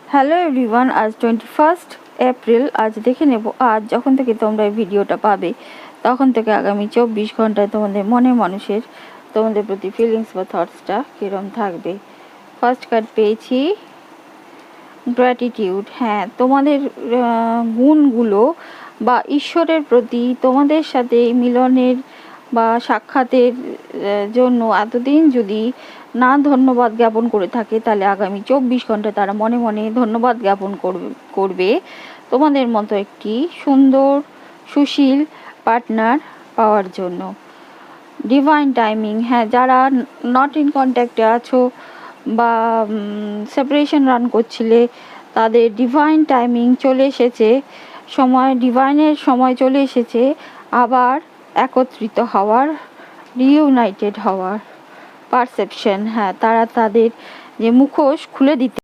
Hello everyone, আজ 21 April. আজ দেখে নেব, আজ যখন থেকে তোমরা এই ভিডিওটা পাবে তখন থেকে আগামী 24 ঘন্টায় তোমাদের মনে মানুষের তোমাদের প্রতি ফিলিংস বা থটসটা কীরকম থাকবে। ফার্স্ট কার্ড পেয়েছি গ্র্যাটিটিউড। হ্যাঁ, তোমাদের গুণগুলো বা ঈশ্বরের প্রতি তোমাদের সাথে মিলনের বা সাক্ষাতের জন্য এতদিন যদি না ধন্যবাদ জ্ঞাপন করে থাকে, তাহলে আগামী 24 ঘন্টা তারা মনে মনে ধন্যবাদ জ্ঞাপন করবে তোমাদের মতো একটি সুন্দর সুশীল পার্টনার পাওয়ার জন্য। Divine timing. হ্যাঁ, যারা নট ইন কন্ট্যাক্টে আছো বা সেপারেশন রান করছিলে, তাদের ডিভাইন টাইমিং চলে এসেছে, ডিভাইনের সময় চলে এসেছে আবার একত্রিত হওয়ার, রিইউনাইটেড হওয়ার। পারসেপশন। হ্যাঁ, তারা তাদের যে মুখোশ খুলে দিতে